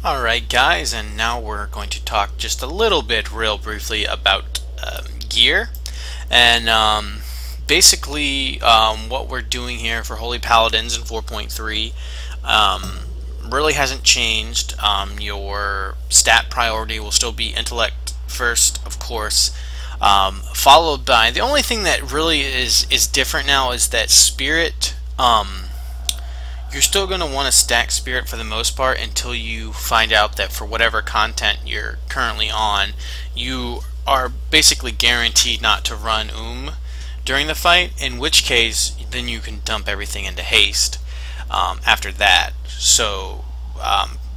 Alright guys, and now we're going to talk just a little bit real briefly about gear. And basically what we're doing here for Holy Paladins in 4.3 really hasn't changed. Your stat priority will still be intellect first, of course, followed by, the only thing that really is different now is that spirit. You're still going to want to stack spirit for the most part until you find out that for whatever content you're currently on, you are basically guaranteed not to run during the fight, in which case then you can dump everything into haste after that. So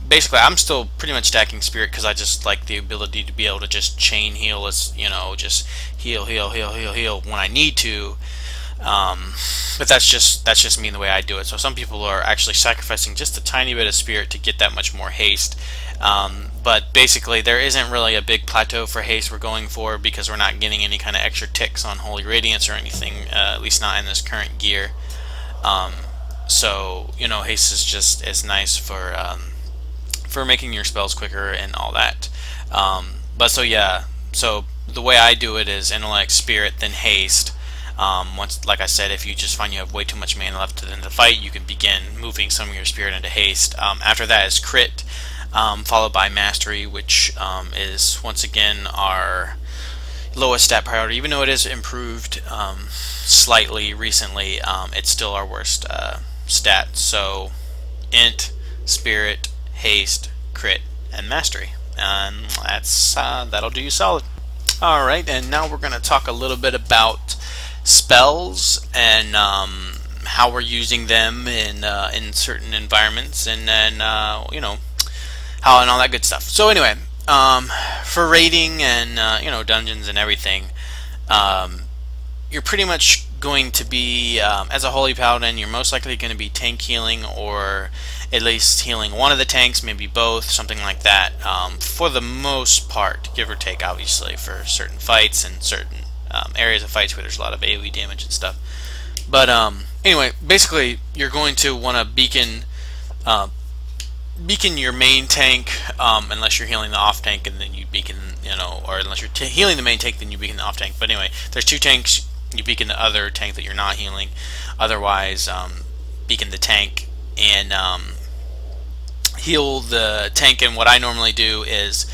basically I'm still pretty much stacking spirit because I just like the ability to be able to just chain heal, just heal when I need to. But that's just me and the way I do it. So some people are actually sacrificing just a tiny bit of spirit to get that much more haste. But basically there isn't really a big plateau for haste we're going for, because we're not getting any kind of extra ticks on Holy Radiance or anything, at least not in this current gear. So haste is just as nice for making your spells quicker and all that. But so yeah, so the way I do it is intellect, spirit, then haste. Once, like I said, if you just find you have way too much mana left in the fight, you can begin moving some of your spirit into haste. After that is crit, followed by mastery, which is once again our lowest stat priority. Even though it is improved slightly recently, it's still our worst stat. So int, spirit, haste, crit, and mastery, and that'll do you solid. Alright, and now we're going to talk a little bit about spells and how we're using them in certain environments, and then how and all that good stuff. So anyway, for raiding and dungeons and everything, you're pretty much going to be, as a Holy Paladin, you're most likely going to be tank healing, or at least healing one of the tanks, maybe both, something like that, for the most part, give or take, obviously, for certain fights and certain areas of fights where there's a lot of AoE damage and stuff. But anyway, basically you're going to want to beacon your main tank, unless you're healing the off tank, and then you beacon, or unless you're healing the main tank, then you beacon the off tank. But anyway, there's two tanks, you beacon the other tank that you're not healing. Otherwise, beacon the tank and heal the tank. And what I normally do is,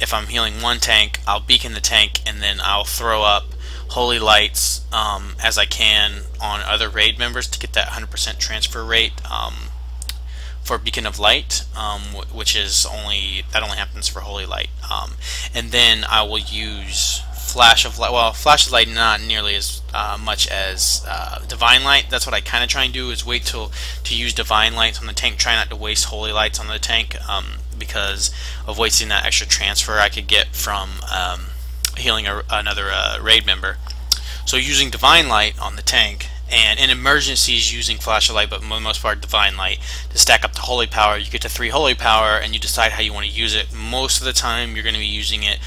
if I'm healing one tank, I'll beacon the tank, and then I'll throw up holy lights as I can on other raid members to get that 100% transfer rate for Beacon of Light, which is only happens for Holy Light. And then I will use Flash of Light. Well, Flash of Light not nearly as much as Divine Light. That's what I kind of try and do, is wait to use Divine Lights on the tank. Try not to waste Holy Lights on the tank, because of wasting that extra transfer I could get from healing another raid member. So using Divine Light on the tank, and in emergencies using Flash of Light, but for the most part Divine Light, to stack up the Holy Power. You get to 3 Holy Power, and you decide how you want to use it. Most of the time you're going to be using it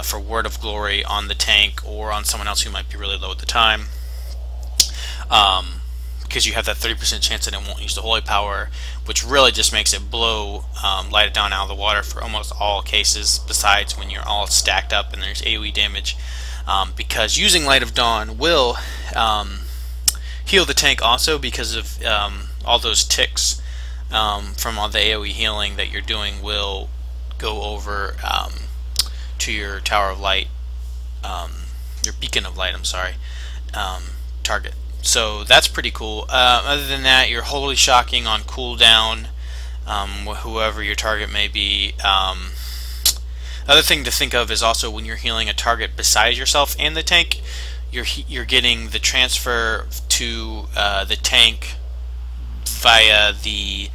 for Word of Glory on the tank, or on someone else who might be really low at the time, because you have that 30% chance that it won't use the Holy Power, which really just makes it blow Light of Dawn out of the water for almost all cases, besides when you're all stacked up and there's AoE damage, because using Light of Dawn will heal the tank also, because of all those ticks from all the AoE healing that you're doing will go over to your Tower of Light, your Beacon of Light, I'm sorry, target. So that's pretty cool. Other than that, you're Holy Shocking on cooldown, whoever your target may be. Other thing to think of is also when you're healing a target besides yourself and the tank, you're getting the transfer to the tank via the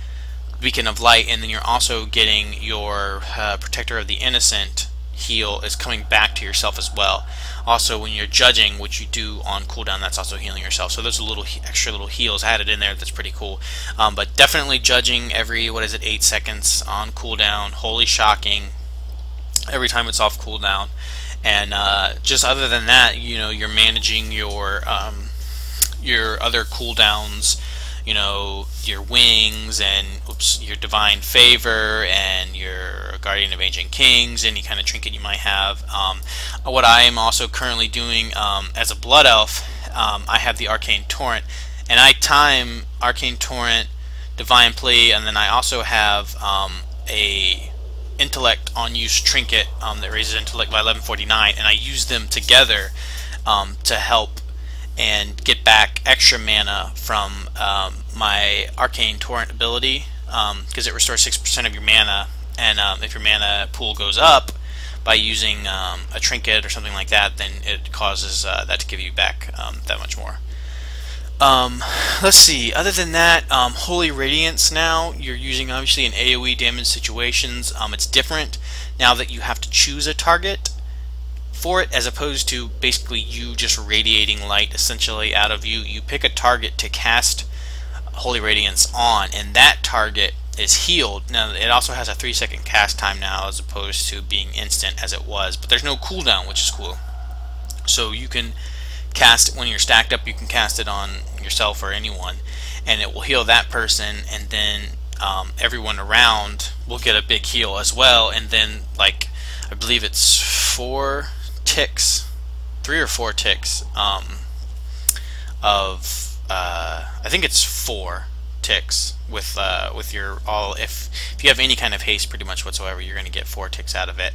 Beacon of Light, and then you're also getting your Protector of the Innocent heal is coming back to yourself as well. Also, when you're judging, which you do on cooldown, that's also healing yourself. So there's a little extra little heals added in there. That's pretty cool. But definitely judging every 8 seconds on cooldown. Holy Shocking every time it's off cooldown. And just other than that, you're managing your other cooldowns you know, your wings and your divine favor and your guardian of ancient kings, any kind of trinket you might have. What I am also currently doing as a blood elf, I have the arcane torrent, and I time arcane torrent, divine plea, and then I also have a intellect on use trinket that raises intellect by 1149, and I use them together to help and get back extra mana from my arcane torrent ability, because it restores 6% of your mana, and if your mana pool goes up by using a trinket or something like that, then it causes that to give you back that much more. Let's see, other than that, Holy Radiance now, you're using obviously in AoE damage situations. It's different now that you have to choose a target for it, as opposed to basically you just radiating light essentially out of you. You pick a target to cast Holy Radiance on, and that target is healed. Now it also has a 3-second cast time now, as opposed to being instant as it was, but there's no cooldown, which is cool. So you can cast it when you're stacked up, you can cast it on yourself or anyone, and it will heal that person, and then everyone around will get a big heal as well. And then, like, I believe it's 4 ticks, 3 or 4 ticks of I think it's 4 ticks with your if you have any kind of haste pretty much whatsoever, you're going to get 4 ticks out of it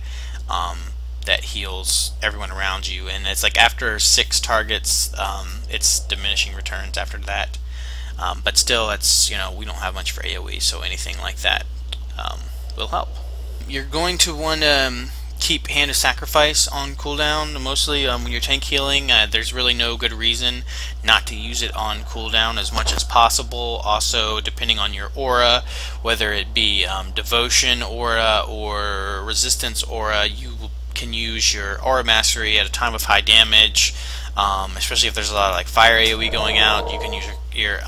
that heals everyone around you. And it's like after 6 targets, it's diminishing returns after that, but still, it's, you know, we don't have much for AoE, so anything like that will help. You're going to want to keep Hand of Sacrifice on cooldown, mostly when you're tank healing. There's really no good reason not to use it on cooldown as much as possible. Also, depending on your aura, whether it be devotion aura or resistance aura, you can use your aura mastery at a time of high damage, especially if there's a lot of like fire AoE going out. You can use your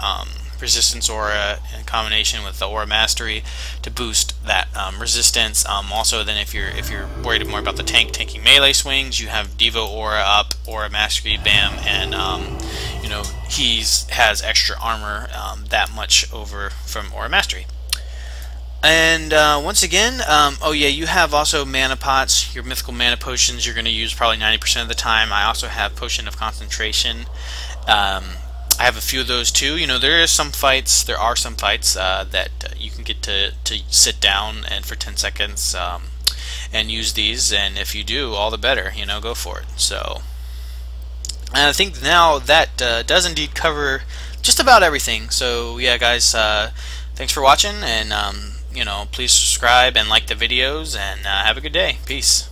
resistance aura in combination with the aura mastery to boost that resistance. Also, then if you're worried more about the tanking melee swings, you have Devo aura up, aura mastery, bam, and you know, he has extra armor that much over from aura mastery. And once again, oh yeah, you have also mana pots, your mythical mana potions you're going to use probably 90% of the time. I also have Potion of Concentration. I have a few of those too. You know, there are some fights that you can get to sit down and for 10 seconds and use these, and if you do, all the better, you know, go for it. So, and I think now that does indeed cover just about everything. So yeah, guys, thanks for watching, and you know, please subscribe and like the videos, and have a good day. Peace.